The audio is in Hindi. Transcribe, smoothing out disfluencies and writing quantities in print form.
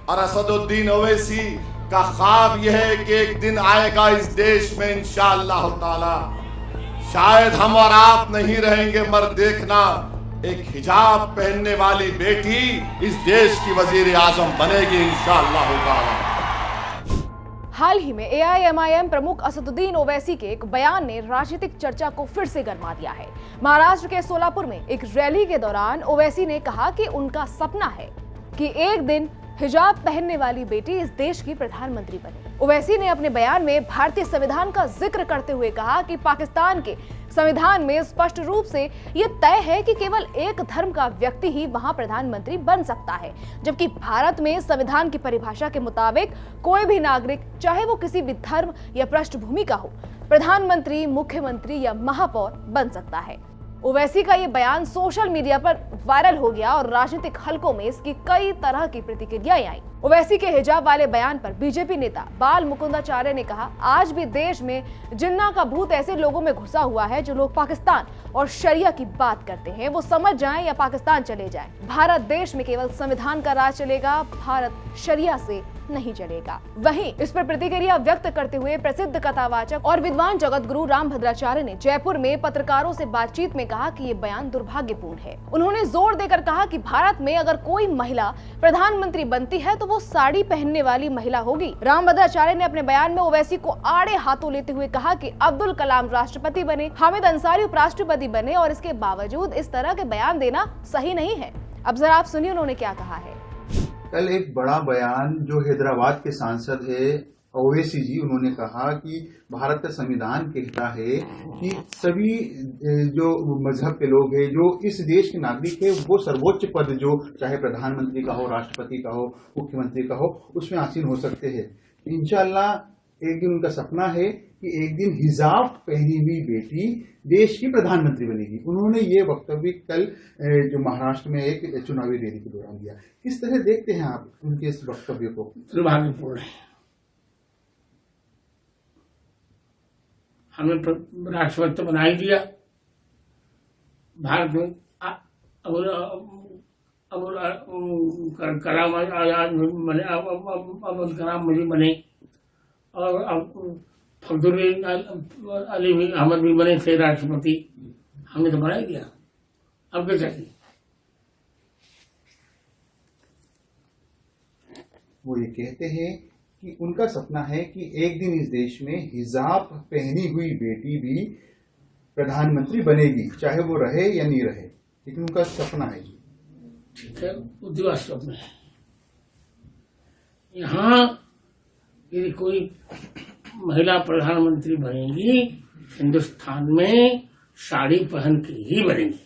और असदुद्दीन ओवैसी का ख्वाब यह है कि एक दिन आएगा इस देश में इंशाअल्लाह ताला, शायद हम और आप नहीं रहेंगे मगर देखना एक हिजाब पहनने वाली बेटी इस देश की वजीर आजम बनेगी इंशाअल्लाह ताला। हाल ही में एआईएमआईएम प्रमुख असदुद्दीन ओवैसी के एक बयान ने राजनीतिक चर्चा को फिर से गरमा दिया है। महाराष्ट्र के सोलापुर में एक रैली के दौरान ओवैसी ने कहा कि उनका सपना है कि एक दिन हिजाब पहनने वाली बेटी इस देश की प्रधानमंत्री बने। ओवैसी ने अपने बयान में भारतीय संविधान का जिक्र करते हुए कहा कि पाकिस्तान के संविधान में स्पष्ट रूप से यह तय है कि केवल एक धर्म का व्यक्ति ही वहां प्रधानमंत्री बन सकता है, जबकि भारत में संविधान की परिभाषा के मुताबिक कोई भी नागरिक, चाहे वो किसी भी धर्म या पृष्ठभूमि का हो, प्रधानमंत्री, मुख्यमंत्री या महापौर बन सकता है। ओवैसी का ये बयान सोशल मीडिया पर वायरल हो गया और राजनीतिक हलकों में इसकी कई तरह की प्रतिक्रियाएं आई। ओवैसी के हिजाब वाले बयान पर बीजेपी नेता बाल मुकुंदाचार्य ने कहा, आज भी देश में जिन्ना का भूत ऐसे लोगों में घुसा हुआ है जो लोग पाकिस्तान और शरिया की बात करते हैं, वो समझ जाएं या पाकिस्तान चले जाएं। भारत देश में केवल संविधान का राज चलेगा, भारत शरिया से नहीं चलेगा। वहीं इस पर प्रतिक्रिया व्यक्त करते हुए प्रसिद्ध कथावाचक और विद्वान जगत गुरु राम भद्राचार्य ने जयपुर में पत्रकारों से बातचीत में कहा कि ये बयान दुर्भाग्यपूर्ण है। उन्होंने जोर देकर कहा कि भारत में अगर कोई महिला प्रधानमंत्री बनती है तो वो साड़ी पहनने वाली महिला होगी। राम भद्राचार्य ने अपने बयान में ओवैसी को आड़े हाथों लेते हुए कहा कि अब्दुल कलाम राष्ट्रपति बने, हामिद अंसारी उपराष्ट्रपति बने और इसके बावजूद इस तरह के बयान देना सही नहीं है। अब जरा आप सुनिए उन्होंने क्या कहा है। कल एक बड़ा बयान जो हैदराबाद के सांसद है ओवैसी जी, उन्होंने कहा कि भारत का संविधान कहता है कि सभी जो मजहब के लोग हैं, जो इस देश के नागरिक है, वो सर्वोच्च पद जो चाहे प्रधानमंत्री का हो, राष्ट्रपति का हो, मुख्यमंत्री का हो, उसमें आसीन हो सकते हैं। इंशाअल्लाह एक दिन उनका सपना है कि एक दिन हिजाब पहनी हुई बेटी देश की प्रधानमंत्री बनेगी। उन्होंने ये वक्तव्य कल जो महाराष्ट्र में एक चुनावी रैली के दौरान दिया। किस तरह देखते हैं आप उनके इस वक्तव्य को? दुर्भाग्यपूर्ण है। हमें राष्ट्रपति तो बना ही दिया भारत में, कलाम आजाद बने, अब्दुल कलाम मुझे बने और अब फखरुद्दीन अली भी अहमद भी बने थे राष्ट्रपति। हमने तो बना ही दिया, अब क्या चाहिए? वो ये कहते हैं कि उनका सपना है कि एक दिन इस देश में हिजाब पहनी हुई बेटी भी प्रधानमंत्री बनेगी, चाहे वो रहे या नहीं रहे, लेकिन उनका सपना है जी। ठीक है, उद्योग स्वप्न है। यहाँ यदि कोई महिला प्रधानमंत्री बनेगी, हिंदुस्तान में साड़ी पहन के ही बनेगी।